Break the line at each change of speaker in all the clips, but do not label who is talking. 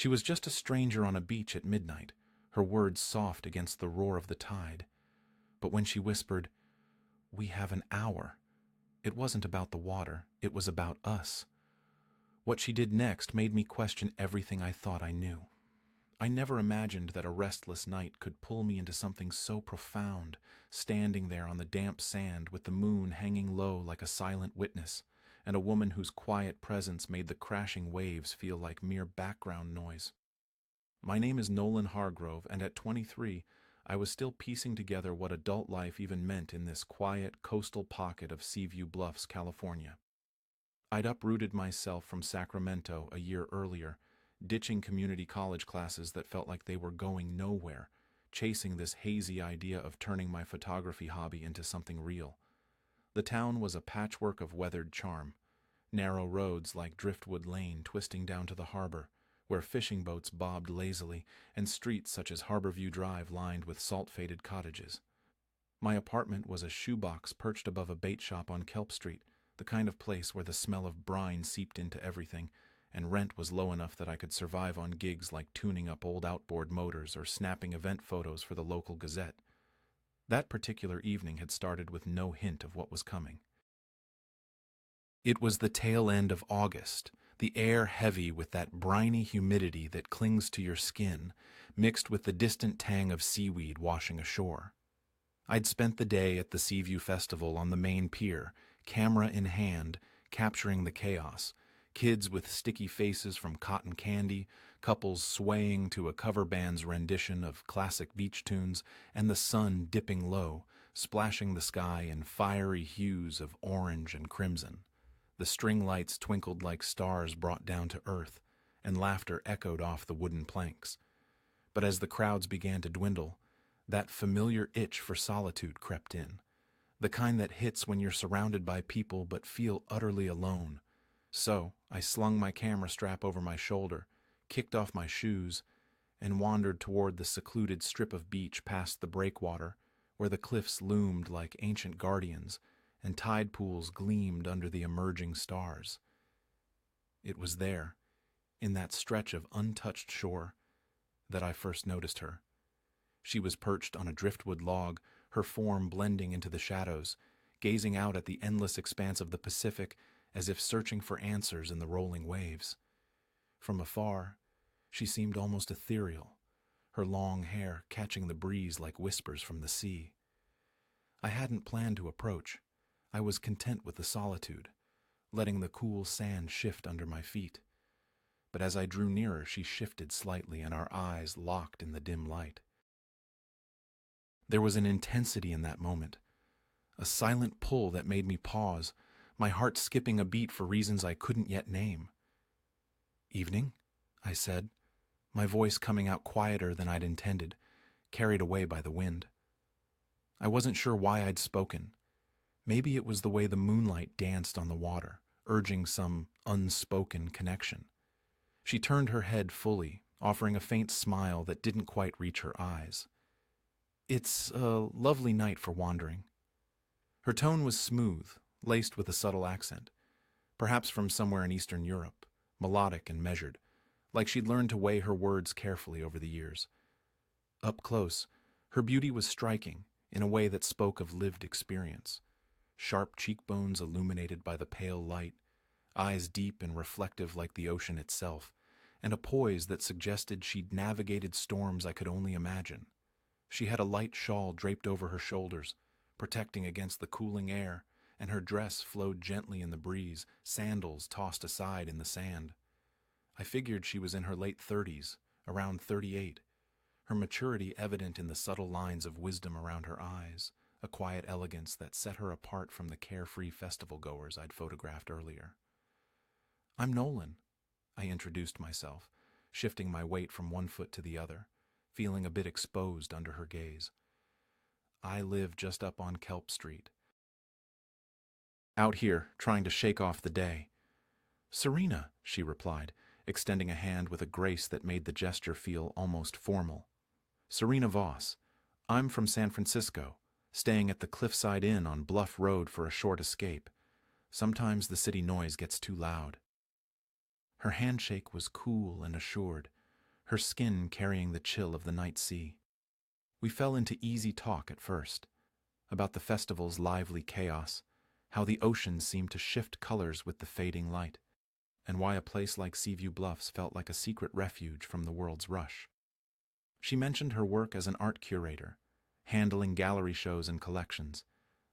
She was just a stranger on a beach at midnight, her words soft against the roar of the tide. But when she whispered, "We have an hour," it wasn't about the water, it was about us. What she did next made me question everything I thought I knew. I never imagined that a restless night could pull me into something so profound, standing there on the damp sand with the moon hanging low like a silent witness, and a woman whose quiet presence made the crashing waves feel like mere background noise. My name is Nolan Hargrove, and at 23, I was still piecing together what adult life even meant in this quiet, coastal pocket of Seaview Bluffs, California. I'd uprooted myself from Sacramento a year earlier, ditching community college classes that felt like they were going nowhere, chasing this hazy idea of turning my photography hobby into something real. The town was a patchwork of weathered charm, narrow roads like Driftwood Lane twisting down to the harbor, where fishing boats bobbed lazily, and streets such as Harborview Drive lined with salt-faded cottages. My apartment was a shoebox perched above a bait shop on Kelp Street, the kind of place where the smell of brine seeped into everything, and rent was low enough that I could survive on gigs like tuning up old outboard motors or snapping event photos for the local Gazette. That particular evening had started with no hint of what was coming. It was the tail end of August, the air heavy with that briny humidity that clings to your skin, mixed with the distant tang of seaweed washing ashore. I'd spent the day at the Seaview Festival on the main pier, camera in hand, capturing the chaos. Kids with sticky faces from cotton candy, couples swaying to a cover band's rendition of classic beach tunes, and the sun dipping low, splashing the sky in fiery hues of orange and crimson. The string lights twinkled like stars brought down to earth, and laughter echoed off the wooden planks. But as the crowds began to dwindle, that familiar itch for solitude crept in, the kind that hits when you're surrounded by people but feel utterly alone. So I slung my camera strap over my shoulder, kicked off my shoes, and wandered toward the secluded strip of beach past the breakwater, where the cliffs loomed like ancient guardians, and tide pools gleamed under the emerging stars. It was there, in that stretch of untouched shore, that I first noticed her. She was perched on a driftwood log, her form blending into the shadows, gazing out at the endless expanse of the Pacific as if searching for answers in the rolling waves. From afar, she seemed almost ethereal, her long hair catching the breeze like whispers from the sea. I hadn't planned to approach. I was content with the solitude, letting the cool sand shift under my feet. But as I drew nearer, she shifted slightly, and our eyes locked in the dim light. There was an intensity in that moment, a silent pull that made me pause, my heart skipping a beat for reasons I couldn't yet name. "Evening?" I said, my voice coming out quieter than I'd intended, carried away by the wind. I wasn't sure why I'd spoken. Maybe it was the way the moonlight danced on the water, urging some unspoken connection. She turned her head fully, offering a faint smile that didn't quite reach her eyes. "It's a lovely night for wandering." Her tone was smooth, laced with a subtle accent, perhaps from somewhere in Eastern Europe, melodic and measured, like she'd learned to weigh her words carefully over the years. Up close, her beauty was striking in a way that spoke of lived experience. Sharp cheekbones illuminated by the pale light, eyes deep and reflective like the ocean itself, and a poise that suggested she'd navigated storms I could only imagine. She had a light shawl draped over her shoulders, protecting against the cooling air, and her dress flowed gently in the breeze, sandals tossed aside in the sand. I figured she was in her late 30s, around 38, her maturity evident in the subtle lines of wisdom around her eyes, a quiet elegance that set her apart from the carefree festival-goers I'd photographed earlier. "I'm Nolan," I introduced myself, shifting my weight from one foot to the other, feeling a bit exposed under her gaze. "I live just up on Kelp Street. Out here, trying to shake off the day." "Serena," she replied, extending a hand with a grace that made the gesture feel almost formal. "Serena Voss. I'm from San Francisco, staying at the Cliffside Inn on Bluff Road for a short escape. Sometimes the city noise gets too loud." Her handshake was cool and assured, her skin carrying the chill of the night sea. We fell into easy talk at first, about the festival's lively chaos, how the ocean seemed to shift colors with the fading light, and why a place like Seaview Bluffs felt like a secret refuge from the world's rush. She mentioned her work as an art curator, handling gallery shows and collections,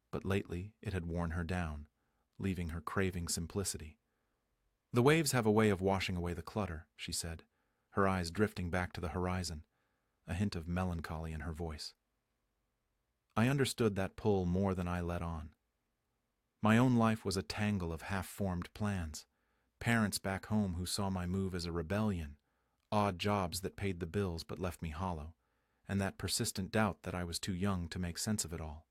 but lately it had worn her down, leaving her craving simplicity. "The waves have a way of washing away the clutter," she said, her eyes drifting back to the horizon, a hint of melancholy in her voice. I understood that pull more than I let on. My own life was a tangle of half-formed plans, parents back home who saw my move as a rebellion, odd jobs that paid the bills but left me hollow, and that persistent doubt that I was too young to make sense of it all.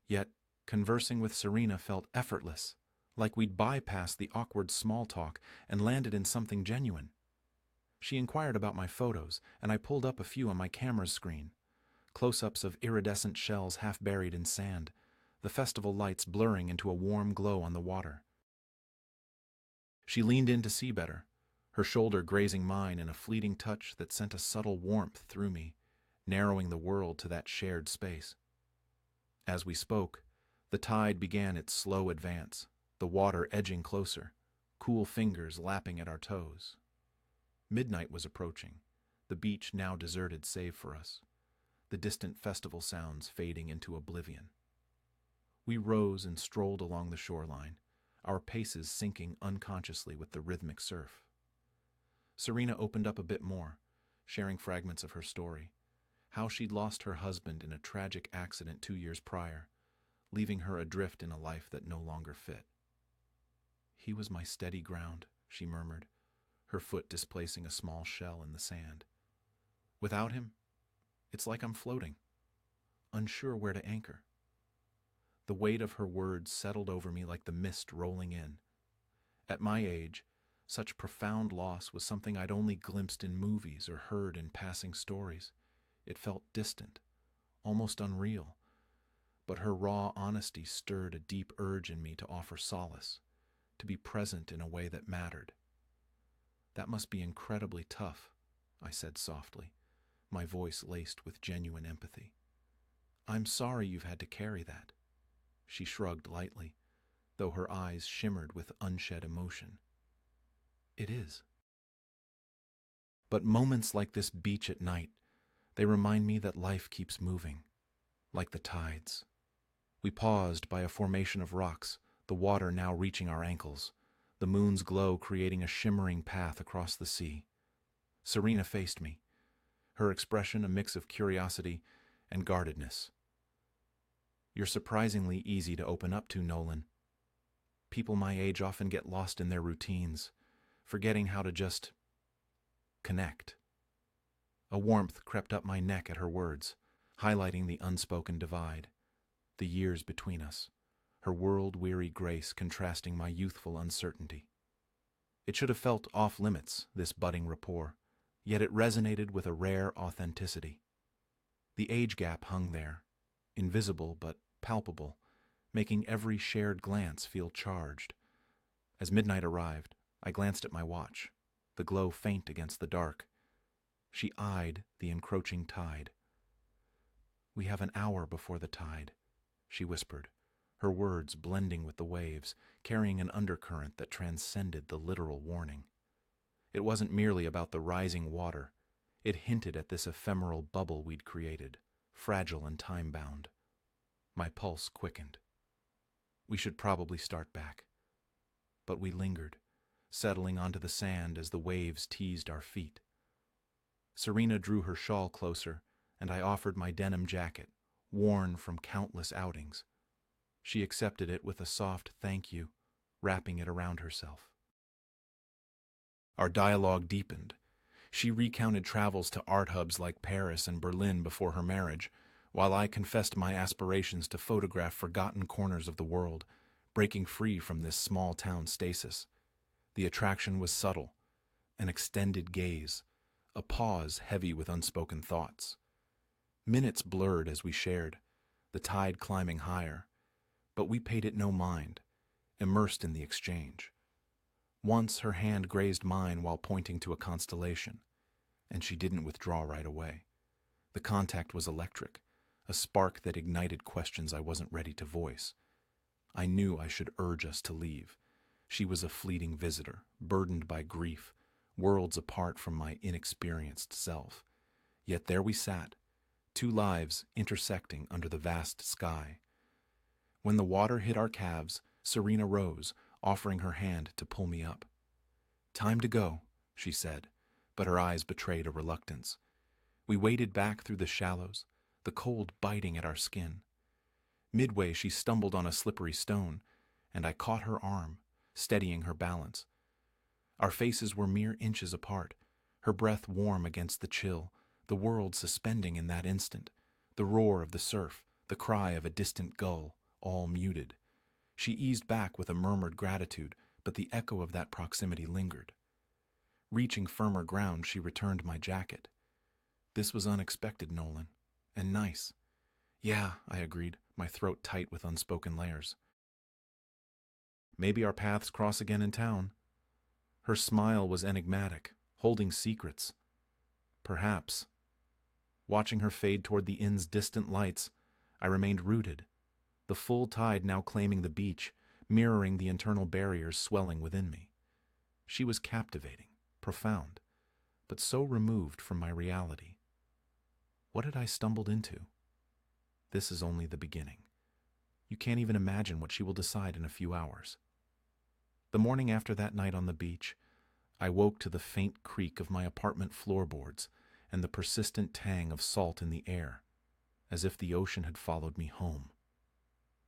Yet, conversing with Serena felt effortless, like we'd bypassed the awkward small talk and landed in something genuine. She inquired about my photos, and I pulled up a few on my camera's screen. Close-ups of iridescent shells half buried in sand, the festival lights blurring into a warm glow on the water. She leaned in to see better, her shoulder grazing mine in a fleeting touch that sent a subtle warmth through me, narrowing the world to that shared space. As we spoke, the tide began its slow advance, the water edging closer, cool fingers lapping at our toes. Midnight was approaching, the beach now deserted save for us, the distant festival sounds fading into oblivion. We rose and strolled along the shoreline, our paces syncing unconsciously with the rhythmic surf. Serena opened up a bit more, sharing fragments of her story, how she'd lost her husband in a tragic accident 2 years prior, leaving her adrift in a life that no longer fit. "He was my steady ground," she murmured, her foot displacing a small shell in the sand. "Without him, it's like I'm floating, unsure where to anchor." The weight of her words settled over me like the mist rolling in. At my age, such profound loss was something I'd only glimpsed in movies or heard in passing stories. It felt distant, almost unreal, but her raw honesty stirred a deep urge in me to offer solace, to be present in a way that mattered. "That must be incredibly tough," I said softly, my voice laced with genuine empathy. "I'm sorry you've had to carry that." She shrugged lightly, though her eyes shimmered with unshed emotion. "It is." But moments like this beach at night, they remind me that life keeps moving, like the tides. We paused by a formation of rocks, the water now reaching our ankles, the moon's glow creating a shimmering path across the sea. Serena faced me, her expression a mix of curiosity and guardedness. "You're surprisingly easy to open up to, Nolan. People my age often get lost in their routines, forgetting how to just connect." A warmth crept up my neck at her words, highlighting the unspoken divide, the years between us, her world-weary grace contrasting my youthful uncertainty. It should have felt off-limits, this budding rapport, yet it resonated with a rare authenticity. The age gap hung there, invisible but palpable, making every shared glance feel charged. As midnight arrived, I glanced at my watch, the glow faint against the dark. She eyed the encroaching tide. "We have an hour before the tide," she whispered, her words blending with the waves, carrying an undercurrent that transcended the literal warning. It wasn't merely about the rising water. It hinted at this ephemeral bubble we'd created, fragile and time-bound. My pulse quickened. We should probably start back. But we lingered, settling onto the sand as the waves teased our feet. Serena drew her shawl closer, and I offered my denim jacket, worn from countless outings. She accepted it with a soft thank you, wrapping it around herself. Our dialogue deepened. She recounted travels to art hubs like Paris and Berlin before her marriage, while I confessed my aspirations to photograph forgotten corners of the world, breaking free from this small-town stasis. The attraction was subtle, an extended gaze, a pause heavy with unspoken thoughts. Minutes blurred as we shared, the tide climbing higher, but we paid it no mind, immersed in the exchange. Once her hand grazed mine while pointing to a constellation. and she didn't withdraw right away. The contact was electric, a spark that ignited questions I wasn't ready to voice. I knew I should urge us to leave. She was a fleeting visitor, burdened by grief, worlds apart from my inexperienced self. Yet there we sat, two lives intersecting under the vast sky. When the water hit our calves, Serena rose, offering her hand to pull me up. "Time to go," she said, but her eyes betrayed a reluctance. We waded back through the shallows, the cold biting at our skin. Midway, she stumbled on a slippery stone, and I caught her arm, steadying her balance. Our faces were mere inches apart, her breath warm against the chill, the world suspending in that instant, the roar of the surf, the cry of a distant gull, all muted. She eased back with a murmured gratitude, but the echo of that proximity lingered. Reaching firmer ground, she returned my jacket. "This was unexpected, Nolan, and nice." "Yeah," I agreed, my throat tight with unspoken layers. "Maybe our paths cross again in town." Her smile was enigmatic, holding secrets. "Perhaps." Watching her fade toward the inn's distant lights, I remained rooted, the full tide now claiming the beach, mirroring the internal barriers swelling within me. She was captivating, profound, but so removed from my reality. What had I stumbled into? This is only the beginning. You can't even imagine what she will decide in a few hours. The morning after that night on the beach, I woke to the faint creak of my apartment floorboards and the persistent tang of salt in the air, as if the ocean had followed me home.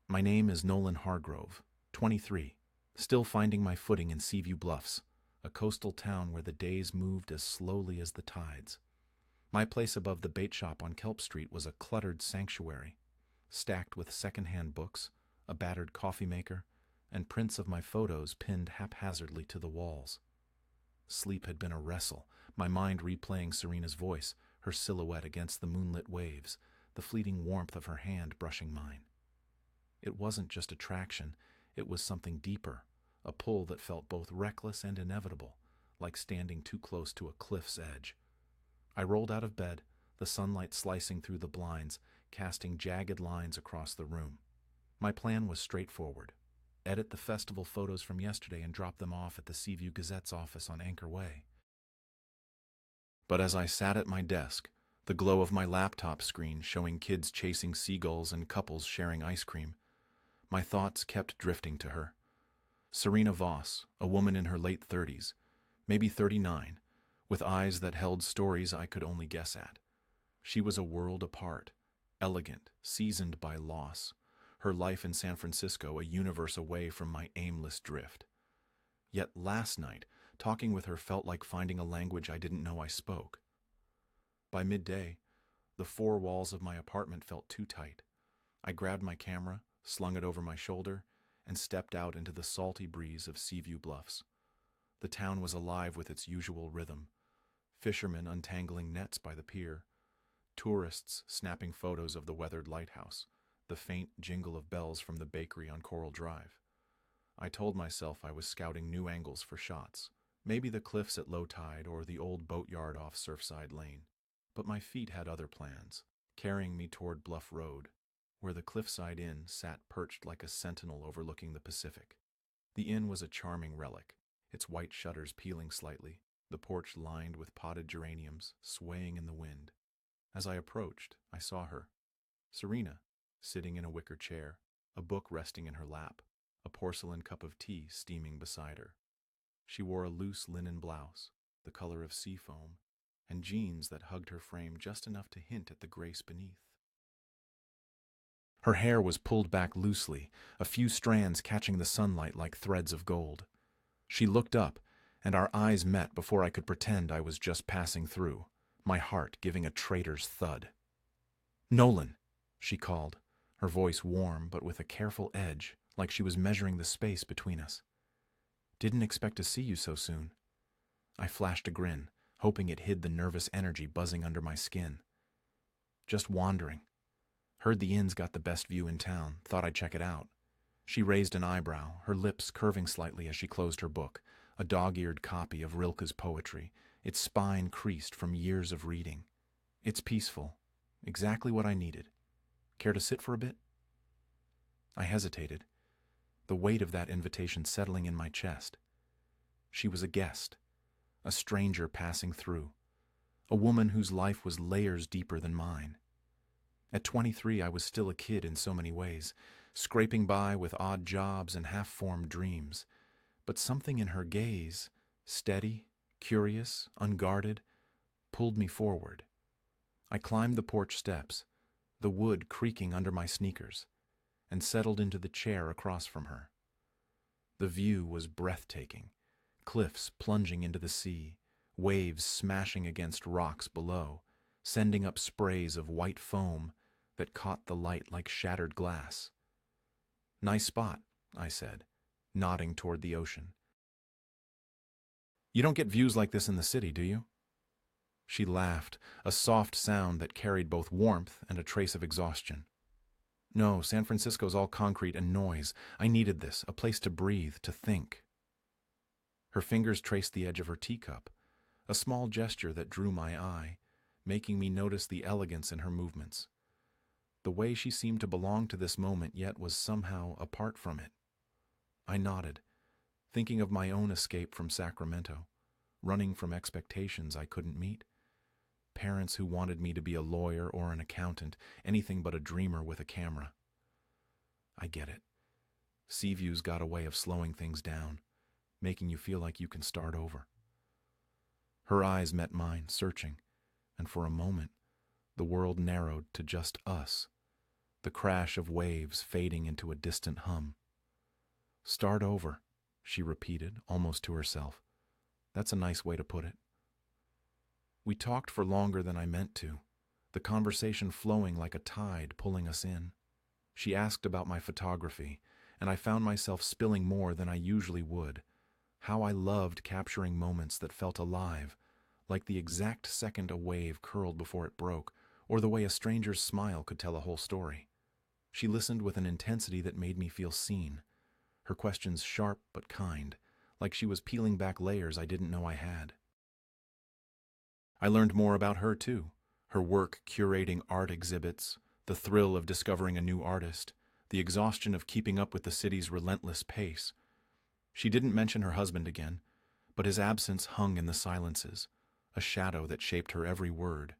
My name is Nolan Hargrove, 23, still finding my footing in Seaview Bluffs, a coastal town where the days moved as slowly as the tides. My place above the bait shop on Kelp Street was a cluttered sanctuary, stacked with second-hand books, a battered coffee maker, and prints of my photos pinned haphazardly to the walls. Sleep had been a wrestle, my mind replaying Serena's voice, her silhouette against the moonlit waves, the fleeting warmth of her hand brushing mine. It wasn't just attraction, it was something deeper, a pull that felt both reckless and inevitable, like standing too close to a cliff's edge. I rolled out of bed, the sunlight slicing through the blinds, casting jagged lines across the room. My plan was straightforward. Edit the festival photos from yesterday and drop them off at the Seaview Gazette's office on Anchor Way. But as I sat at my desk, the glow of my laptop screen showing kids chasing seagulls and couples sharing ice cream, my thoughts kept drifting to her. Serena Voss, a woman in her late 30s, maybe 39, with eyes that held stories I could only guess at. She was a world apart, elegant, seasoned by loss, her life in San Francisco a universe away from my aimless drift. Yet last night, talking with her felt like finding a language I didn't know I spoke. By midday, the four walls of my apartment felt too tight. I grabbed my camera, slung it over my shoulder, and stepped out into the salty breeze of Seaview Bluffs. The town was alive with its usual rhythm. Fishermen untangling nets by the pier, tourists snapping photos of the weathered lighthouse, the faint jingle of bells from the bakery on Coral Drive. I told myself I was scouting new angles for shots, maybe the cliffs at low tide or the old boatyard off Surfside Lane. But my feet had other plans, carrying me toward Bluff Road, where the Cliffside Inn sat perched like a sentinel overlooking the Pacific. The inn was a charming relic, its white shutters peeling slightly, the porch lined with potted geraniums, swaying in the wind. As I approached, I saw her, Serena, sitting in a wicker chair, a book resting in her lap, a porcelain cup of tea steaming beside her. She wore a loose linen blouse, the color of sea foam, and jeans that hugged her frame just enough to hint at the grace beneath. Her hair was pulled back loosely, a few strands catching the sunlight like threads of gold. She looked up, and our eyes met before I could pretend I was just passing through, my heart giving a traitor's thud. "Nolan," she called, her voice warm but with a careful edge, like she was measuring the space between us. "Didn't expect to see you so soon." I flashed a grin, hoping it hid the nervous energy buzzing under my skin. "Just wandering. Heard the inn's got the best view in town, thought I'd check it out." She raised an eyebrow, her lips curving slightly as she closed her book, a dog-eared copy of Rilke's poetry, its spine creased from years of reading. It's peaceful, exactly what I needed. Care to sit for a bit? I hesitated, the weight of that invitation settling in my chest. She was a guest, a stranger passing through, a woman whose life was layers deeper than mine. At 23, I was still a kid in so many ways, scraping by with odd jobs and half-formed dreams. But something in her gaze, steady, curious, unguarded, pulled me forward. I climbed the porch steps, the wood creaking under my sneakers, and settled into the chair across from her. The view was breathtaking, cliffs plunging into the sea, waves smashing against rocks below, sending up sprays of white foam that caught the light like shattered glass. "Nice spot," I said, nodding toward the ocean. "You don't get views like this in the city, do you?" She laughed, a soft sound that carried both warmth and a trace of exhaustion. "No, San Francisco's all concrete and noise. I needed this, a place to breathe, to think." Her fingers traced the edge of her teacup, a small gesture that drew my eye, making me notice the elegance in her movements. The way she seemed to belong to this moment yet was somehow apart from it. I nodded, thinking of my own escape from Sacramento, running from expectations I couldn't meet. Parents who wanted me to be a lawyer or an accountant, anything but a dreamer with a camera. I get it. Seaview's got a way of slowing things down, making you feel like you can start over. Her eyes met mine, searching, and for a moment, the world narrowed to just us, the crash of waves fading into a distant hum. "Start over," she repeated, almost to herself. That's a nice way to put it. We talked for longer than I meant to, the conversation flowing like a tide pulling us in. She asked about my photography, and I found myself spilling more than I usually would. How I loved capturing moments that felt alive, like the exact second a wave curled before it broke, or the way a stranger's smile could tell a whole story. She listened with an intensity that made me feel seen, her questions sharp but kind, like she was peeling back layers I didn't know I had. I learned more about her too, her work curating art exhibits, the thrill of discovering a new artist, the exhaustion of keeping up with the city's relentless pace. She didn't mention her husband again, but his absence hung in the silences, a shadow that shaped her every word.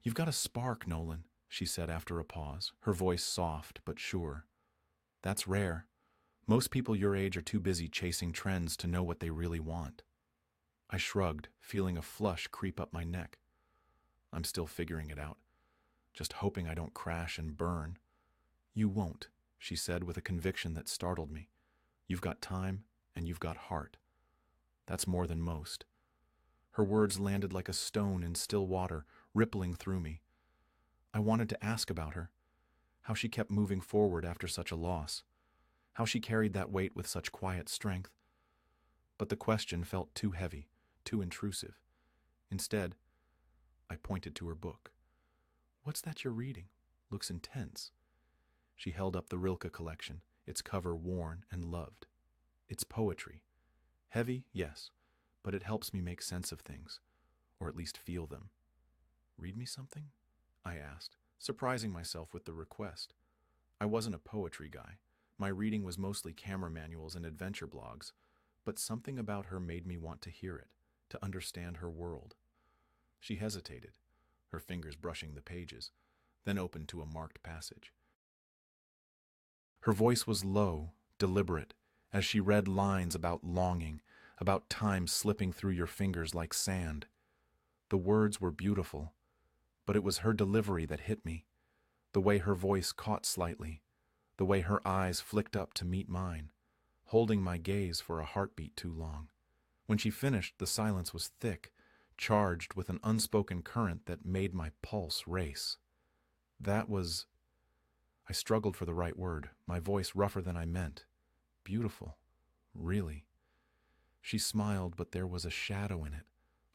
"You've got a spark, Nolan," she said after a pause, her voice soft but sure. "That's rare. Most people your age are too busy chasing trends to know what they really want." I shrugged, feeling a flush creep up my neck. "I'm still figuring it out, just hoping I don't crash and burn." "You won't," she said with a conviction that startled me. "You've got time and you've got heart. That's more than most." Her words landed like a stone in still water, rippling through me. I wanted to ask about her, how she kept moving forward after such a loss, how she carried that weight with such quiet strength. But the question felt too heavy, too intrusive. Instead, I pointed to her book. "What's that you're reading? Looks intense." She held up the Rilke collection, its cover worn and loved. "It's poetry. Heavy, yes, but it helps me make sense of things, or at least feel them." "Read me something?" I asked, surprising myself with the request. I wasn't a poetry guy. My reading was mostly camera manuals and adventure blogs, but something about her made me want to hear it, to understand her world. She hesitated, her fingers brushing the pages, then opened to a marked passage. Her voice was low, deliberate, as she read lines about longing, about time slipping through your fingers like sand. The words were beautiful, but it was her delivery that hit me, the way her voice caught slightly, the way her eyes flicked up to meet mine, holding my gaze for a heartbeat too long. When she finished, the silence was thick, charged with an unspoken current that made my pulse race. That was... I struggled for the right word, my voice rougher than I meant. Beautiful. Really. She smiled, but there was a shadow in it,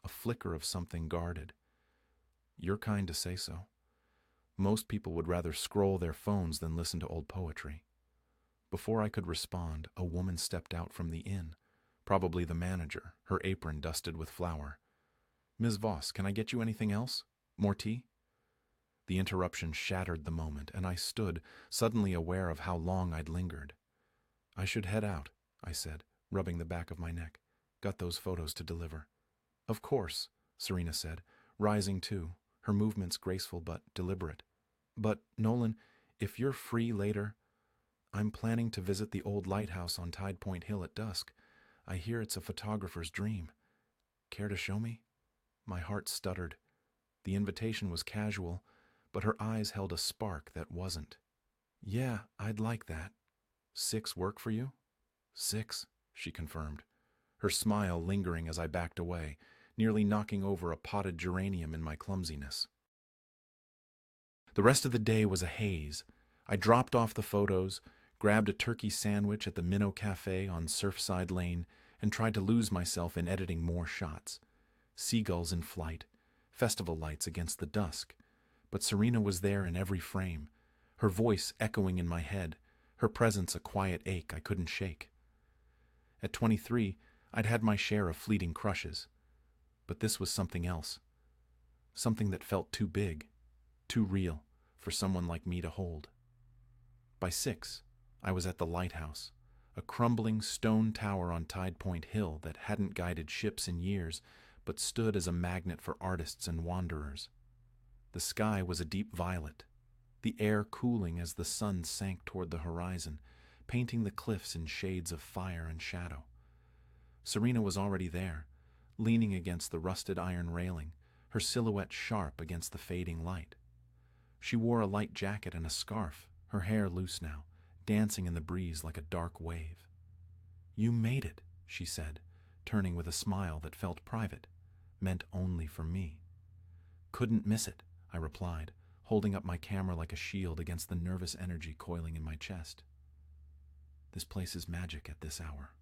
a flicker of something guarded. "You're kind to say so. Most people would rather scroll their phones than listen to old poetry." Before I could respond, a woman stepped out from the inn, Probably the manager, her apron dusted with flour. "Ms. Voss, can I get you anything else? More tea?" The interruption shattered the moment, and I stood, suddenly aware of how long I'd lingered. "I should head out," I said, rubbing the back of my neck. "Got those photos to deliver." "Of course," Serena said, rising too, her movements graceful but deliberate. "But, Nolan, if you're free later, I'm planning to visit the old lighthouse on Tide Point Hill at dusk. I hear it's a photographer's dream. Care to show me?" My heart stuttered. The invitation was casual, but her eyes held a spark that wasn't. "Yeah, I'd like that. 6 work for you?" "6," she confirmed, her smile lingering as I backed away, nearly knocking over a potted geranium in my clumsiness. The rest of the day was a haze. I dropped off the photos, grabbed a turkey sandwich at the Minnow Cafe on Surfside Lane, and tried to lose myself in editing more shots. Seagulls in flight, festival lights against the dusk. But Serena was there in every frame, her voice echoing in my head, her presence a quiet ache I couldn't shake. At 23, I'd had my share of fleeting crushes. But this was something else. Something that felt too big, too real, for someone like me to hold. By 6, I was at the lighthouse, a crumbling stone tower on Tide Point Hill that hadn't guided ships in years, but stood as a magnet for artists and wanderers. The sky was a deep violet, the air cooling as the sun sank toward the horizon, painting the cliffs in shades of fire and shadow. Serena was already there, leaning against the rusted iron railing, her silhouette sharp against the fading light. She wore a light jacket and a scarf, her hair loose now, dancing in the breeze like a dark wave. "You made it," she said, turning with a smile that felt private, meant only for me. "Couldn't miss it," I replied, holding up my camera like a shield against the nervous energy coiling in my chest. "This place is magic at this hour."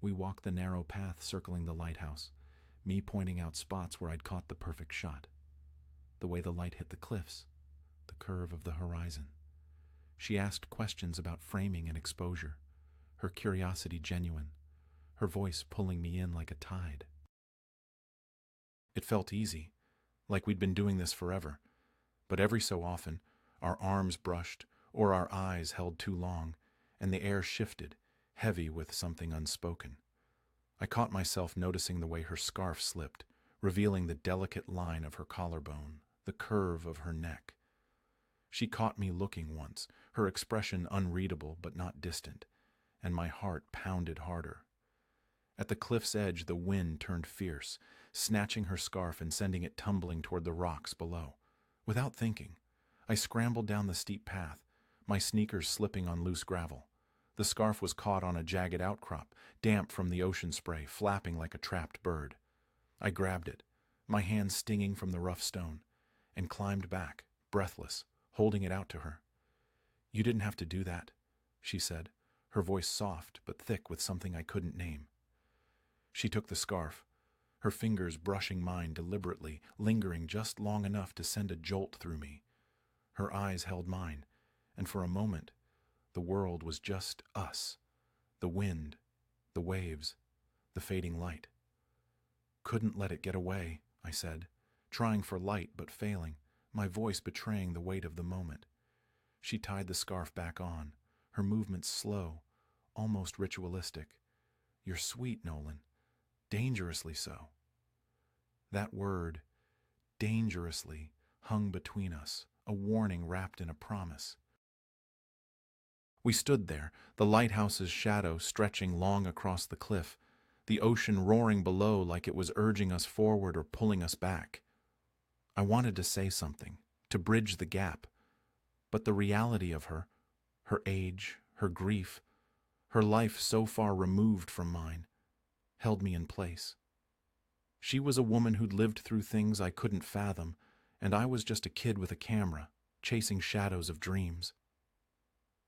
We walked the narrow path circling the lighthouse, me pointing out spots where I'd caught the perfect shot. The way the light hit the cliffs, the curve of the horizon. She asked questions about framing and exposure, her curiosity genuine, her voice pulling me in like a tide. It felt easy, like we'd been doing this forever, but every so often, our arms brushed or our eyes held too long, and the air shifted, heavy with something unspoken. I caught myself noticing the way her scarf slipped, revealing the delicate line of her collarbone, the curve of her neck. She caught me looking once, her expression unreadable but not distant, and my heart pounded harder. At the cliff's edge, the wind turned fierce, snatching her scarf and sending it tumbling toward the rocks below. Without thinking, I scrambled down the steep path, my sneakers slipping on loose gravel. The scarf was caught on a jagged outcrop, damp from the ocean spray, flapping like a trapped bird. I grabbed it, my hands stinging from the rough stone, and climbed back, breathless, holding it out to her. "You didn't have to do that," she said, her voice soft but thick with something I couldn't name. She took the scarf, her fingers brushing mine deliberately, lingering just long enough to send a jolt through me. Her eyes held mine, and for a moment, the world was just us, the wind, the waves, the fading light. "Couldn't let it get away," I said, trying for light but failing, my voice betraying the weight of the moment. She tied the scarf back on, her movements slow, almost ritualistic. "You're sweet, Nolan. Dangerously so." That word, dangerously, hung between us, a warning wrapped in a promise. We stood there, the lighthouse's shadow stretching long across the cliff, the ocean roaring below like it was urging us forward or pulling us back. I wanted to say something, to bridge the gap, but the reality of her age, her grief, her life so far removed from mine, held me in place. She was a woman who'd lived through things I couldn't fathom, and I was just a kid with a camera, chasing shadows of dreams.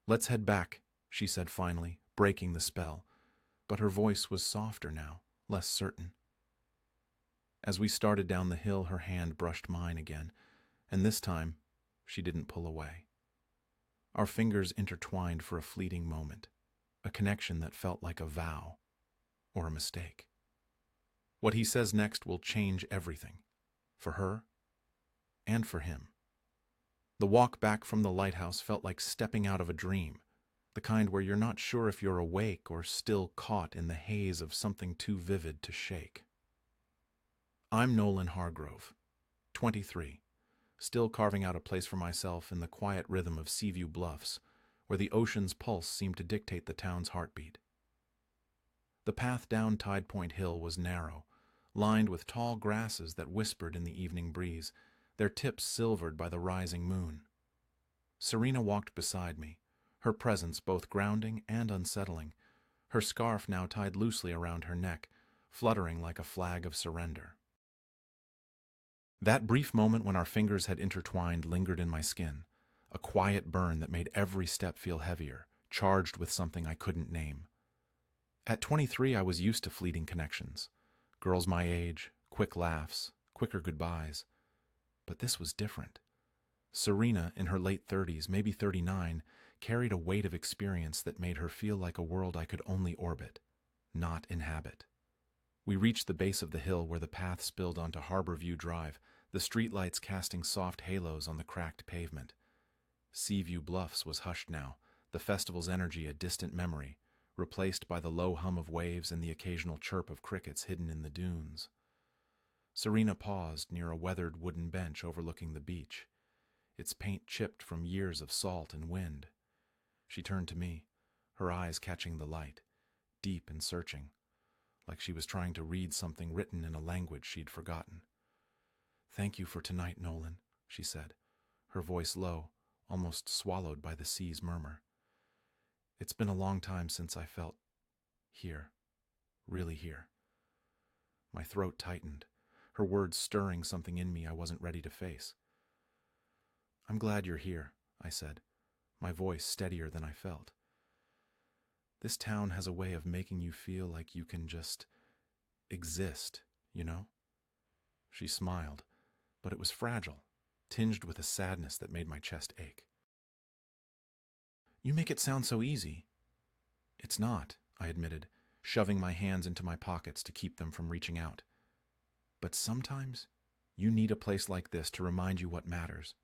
"Let's head back," she said finally, breaking the spell, but her voice was softer now, less certain. As we started down the hill, her hand brushed mine again, and this time she didn't pull away. Our fingers intertwined for a fleeting moment, a connection that felt like a vow. or a mistake. What he says next will change everything, for her and for him. The walk back from the lighthouse felt like stepping out of a dream, the kind where you're not sure if you're awake or still caught in the haze of something too vivid to shake. I'm Nolan Hargrove, 23, still carving out a place for myself in the quiet rhythm of Seaview Bluffs, where the ocean's pulse seemed to dictate the town's heartbeat. The path down Tide Point Hill was narrow, lined with tall grasses that whispered in the evening breeze, their tips silvered by the rising moon. Serena walked beside me, her presence both grounding and unsettling, her scarf now tied loosely around her neck, fluttering like a flag of surrender. That brief moment when our fingers had intertwined lingered in my skin, a quiet burn that made every step feel heavier, charged with something I couldn't name. At 23, I was used to fleeting connections. Girls my age, quick laughs, quicker goodbyes. But this was different. Serena, in her late 30s, maybe 39, carried a weight of experience that made her feel like a world I could only orbit, not inhabit. We reached the base of the hill where the path spilled onto Harborview Drive, the streetlights casting soft halos on the cracked pavement. Seaview Bluffs was hushed now, the festival's energy a distant memory, replaced by the low hum of waves and the occasional chirp of crickets hidden in the dunes. Serena paused near a weathered wooden bench overlooking the beach, its paint chipped from years of salt and wind. She turned to me, her eyes catching the light, deep and searching, like she was trying to read something written in a language she'd forgotten. "Thank you for tonight, Nolan," she said, her voice low, almost swallowed by the sea's murmur. "It's been a long time since I felt here, really here." My throat tightened, her words stirring something in me I wasn't ready to face. "I'm glad you're here," I said, my voice steadier than I felt. "This town has a way of making you feel like you can just exist, you know?" She smiled, but it was fragile, tinged with a sadness that made my chest ache. "You make it sound so easy." "It's not," I admitted, shoving my hands into my pockets to keep them from reaching out. "But sometimes you need a place like this to remind you what matters."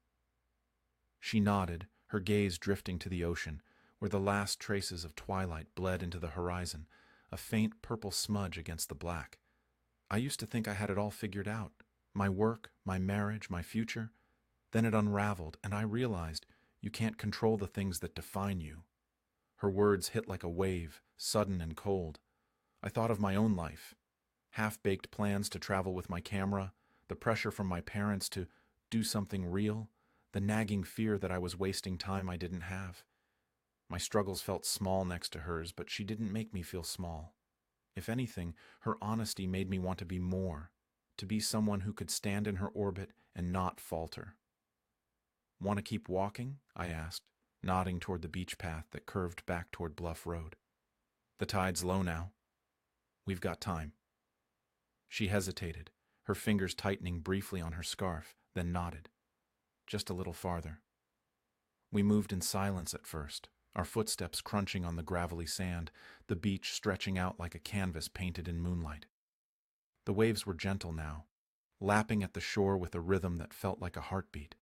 She nodded, her gaze drifting to the ocean, where the last traces of twilight bled into the horizon, a faint purple smudge against the black. I used to think I had it all figured out, my work, my marriage, my future. Then it unraveled, and I realized you can't control the things that define you. Her words hit like a wave, sudden and cold. I thought of my own life, half-baked plans to travel with my camera, the pressure from my parents to do something real, the nagging fear that I was wasting time I didn't have. My struggles felt small next to hers, but she didn't make me feel small. If anything, her honesty made me want to be more, to be someone who could stand in her orbit and not falter. "Want to keep walking?" I asked, nodding toward the beach path that curved back toward Bluff Road. "The tide's low now. We've got time." She hesitated, her fingers tightening briefly on her scarf, then nodded. "Just a little farther." We moved in silence at first, our footsteps crunching on the gravelly sand, the beach stretching out like a canvas painted in moonlight. The waves were gentle now, lapping at the shore with a rhythm that felt like a heartbeat.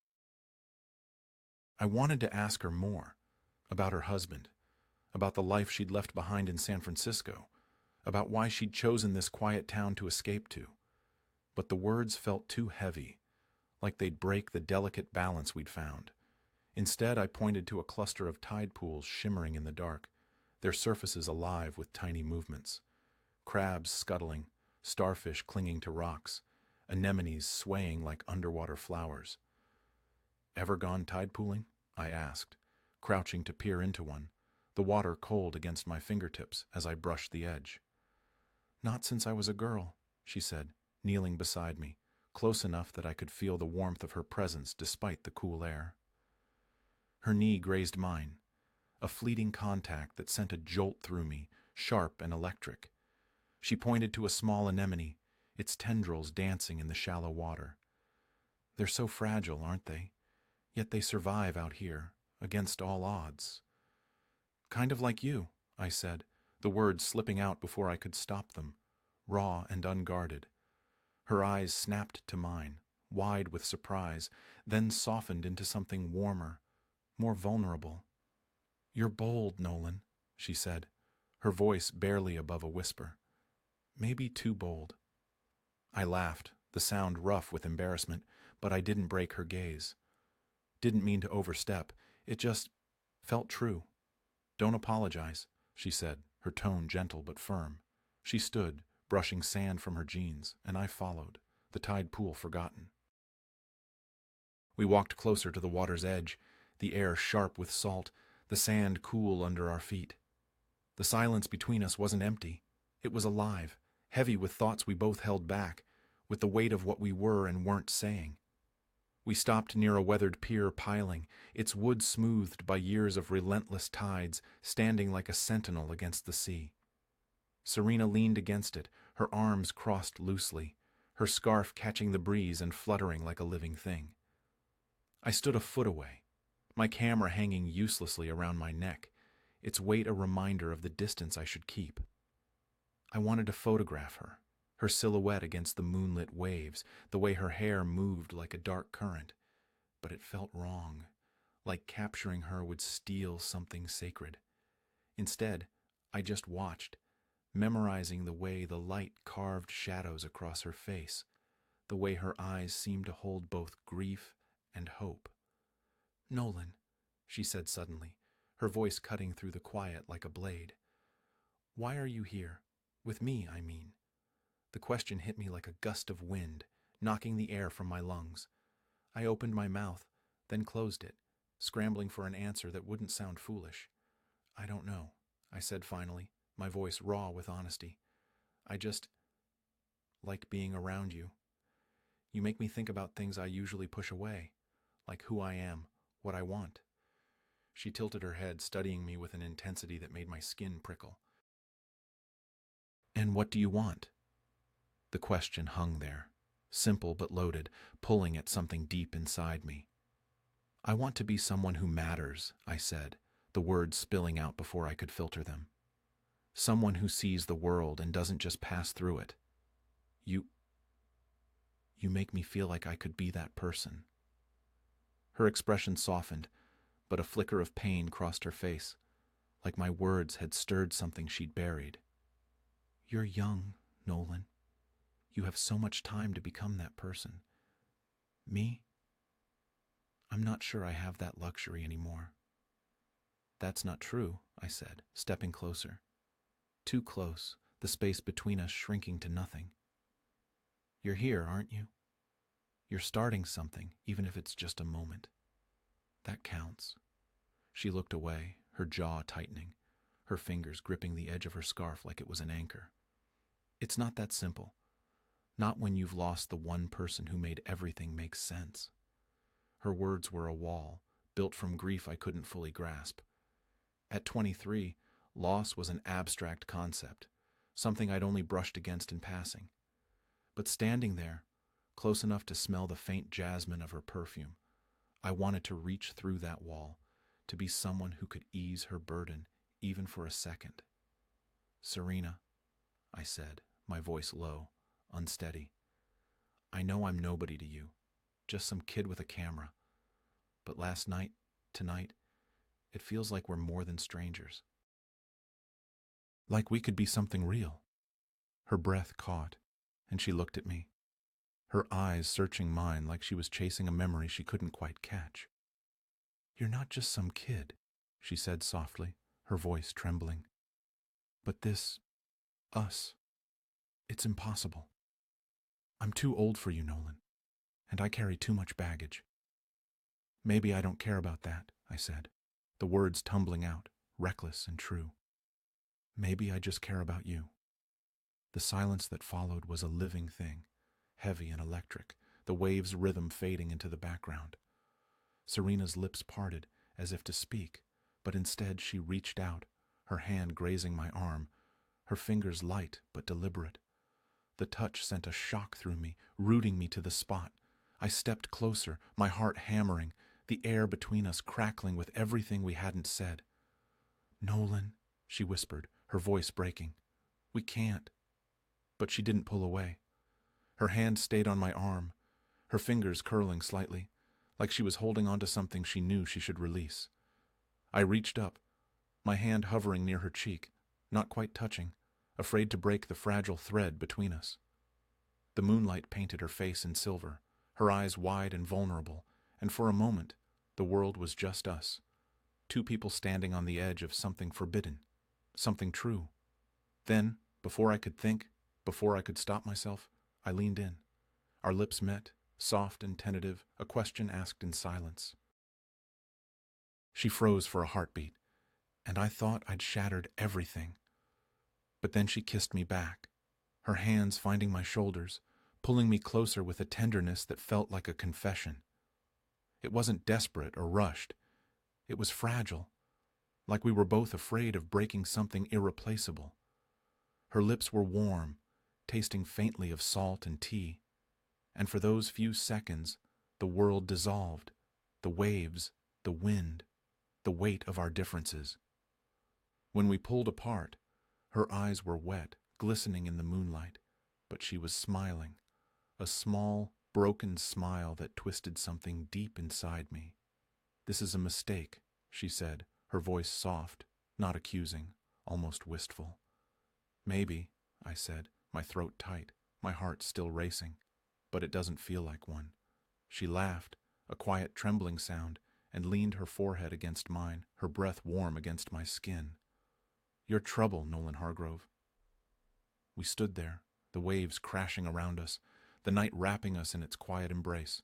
I wanted to ask her more, about her husband, about the life she'd left behind in San Francisco, about why she'd chosen this quiet town to escape to. But the words felt too heavy, like they'd break the delicate balance we'd found. Instead, I pointed to a cluster of tide pools shimmering in the dark, their surfaces alive with tiny movements. Crabs scuttling, starfish clinging to rocks, anemones swaying like underwater flowers. "Ever gone tide pooling?" I asked, crouching to peer into one, the water cold against my fingertips as I brushed the edge. "Not since I was a girl," she said, kneeling beside me, close enough that I could feel the warmth of her presence despite the cool air. Her knee grazed mine, a fleeting contact that sent a jolt through me, sharp and electric. She pointed to a small anemone, its tendrils dancing in the shallow water. "They're so fragile, aren't they? Yet they survive out here, against all odds." "Kind of like you," I said, the words slipping out before I could stop them, raw and unguarded. Her eyes snapped to mine, wide with surprise, then softened into something warmer, more vulnerable. "You're bold, Nolan," she said, her voice barely above a whisper. "Maybe too bold." I laughed, the sound rough with embarrassment, but I didn't break her gaze. Didn't mean to overstep, it just felt true. "Don't apologize," she said, her tone gentle but firm. She stood, brushing sand from her jeans, and I followed, the tide pool forgotten. We walked closer to the water's edge, the air sharp with salt, the sand cool under our feet. The silence between us wasn't empty. It was alive, heavy with thoughts we both held back, with the weight of what we were and weren't saying. We stopped near a weathered pier piling, its wood smoothed by years of relentless tides, standing like a sentinel against the sea. Serena leaned against it, her arms crossed loosely, her scarf catching the breeze and fluttering like a living thing. I stood a foot away, my camera hanging uselessly around my neck, its weight a reminder of the distance I should keep. I wanted to photograph her, her silhouette against the moonlit waves, the way her hair moved like a dark current, but it felt wrong, like capturing her would steal something sacred. Instead, I just watched, memorizing the way the light carved shadows across her face, the way her eyes seemed to hold both grief and hope. "Nolan," she said suddenly, her voice cutting through the quiet like a blade. "Why are you here? With me, I mean." The question hit me like a gust of wind, knocking the air from my lungs. I opened my mouth, then closed it, scrambling for an answer that wouldn't sound foolish. "I don't know," I said finally, my voice raw with honesty. "I just like being around you. You make me think about things I usually push away, like who I am, what I want." She tilted her head, studying me with an intensity that made my skin prickle. "And what do you want?" The question hung there, simple but loaded, pulling at something deep inside me. "I want to be someone who matters," I said, the words spilling out before I could filter them. "Someone who sees the world and doesn't just pass through it. You make me feel like I could be that person." Her expression softened, but a flicker of pain crossed her face, like my words had stirred something she'd buried. "You're young, Nolan. You have so much time to become that person. Me? I'm not sure I have that luxury anymore." "That's not true," I said, stepping closer. Too close, the space between us shrinking to nothing. "You're here, aren't you? You're starting something, even if it's just a moment. That counts." She looked away, her jaw tightening, her fingers gripping the edge of her scarf like it was an anchor. "It's not that simple. Not when you've lost the one person who made everything make sense." Her words were a wall, built from grief I couldn't fully grasp. At 23, loss was an abstract concept, something I'd only brushed against in passing. But standing there, close enough to smell the faint jasmine of her perfume, I wanted to reach through that wall, to be someone who could ease her burden, even for a second. "Serena," I said, my voice low, unsteady. "I know I'm nobody to you, just some kid with a camera. But last night, tonight, it feels like we're more than strangers. Like we could be something real." Her breath caught, and she looked at me, her eyes searching mine like she was chasing a memory she couldn't quite catch. "You're not just some kid," she said softly, her voice trembling. "But this, us, it's impossible. I'm too old for you, Nolan, and I carry too much baggage." "Maybe I don't care about that," I said, the words tumbling out, reckless and true. "Maybe I just care about you." The silence that followed was a living thing, heavy and electric, the waves' rhythm fading into the background. Serena's lips parted, as if to speak, but instead she reached out, her hand grazing my arm, her fingers light but deliberate. The touch sent a shock through me, rooting me to the spot. I stepped closer, my heart hammering, the air between us crackling with everything we hadn't said. "Nolan," she whispered, her voice breaking. "We can't." But she didn't pull away. Her hand stayed on my arm, her fingers curling slightly, like she was holding onto something she knew she should release. I reached up, my hand hovering near her cheek, not quite touching, afraid to break the fragile thread between us. The moonlight painted her face in silver, her eyes wide and vulnerable, and for a moment, the world was just us. Two people standing on the edge of something forbidden, something true. Then, before I could think, before I could stop myself, I leaned in. Our lips met, soft and tentative, a question asked in silence. She froze for a heartbeat, and I thought I'd shattered everything. But then she kissed me back, her hands finding my shoulders, pulling me closer with a tenderness that felt like a confession. It wasn't desperate or rushed. It was fragile, like we were both afraid of breaking something irreplaceable. Her lips were warm, tasting faintly of salt and tea, and for those few seconds, the world dissolved, the waves, the wind, the weight of our differences. When we pulled apart, her eyes were wet, glistening in the moonlight, but she was smiling, a small, broken smile that twisted something deep inside me. "This is a mistake," she said, her voice soft, not accusing, almost wistful. "Maybe," I said, my throat tight, my heart still racing, "but it doesn't feel like one." She laughed, a quiet trembling sound, and leaned her forehead against mine, her breath warm against my skin. "You're trouble, Nolan Hargrove." We stood there, the waves crashing around us, the night wrapping us in its quiet embrace.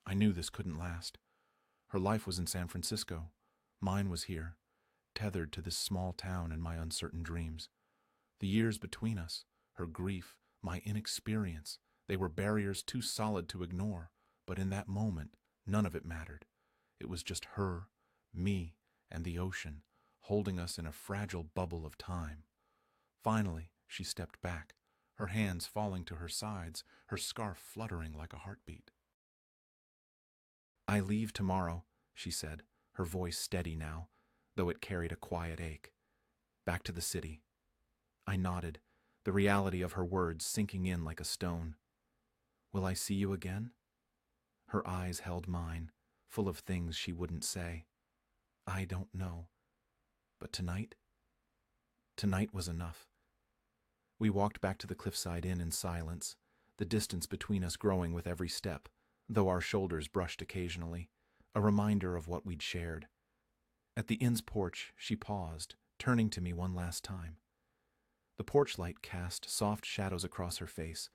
I knew this couldn't last. Her life was in San Francisco. Mine was here, tethered to this small town and my uncertain dreams. The years between us, her grief, my inexperience, they were barriers too solid to ignore, but in that moment, none of it mattered. It was just her, me, and the ocean, holding us in a fragile bubble of time. Finally, she stepped back, her hands falling to her sides, her scarf fluttering like a heartbeat. "I leave tomorrow," she said, her voice steady now, though it carried a quiet ache. "Back to the city." I nodded, the reality of her words sinking in like a stone. "Will I see you again?" Her eyes held mine, full of things she wouldn't say. "I don't know. But tonight?" Tonight was enough. We walked back to the Cliffside Inn in silence, the distance between us growing with every step, though our shoulders brushed occasionally, a reminder of what we'd shared. At the inn's porch, she paused, turning to me one last time. The porch light cast soft shadows across her face,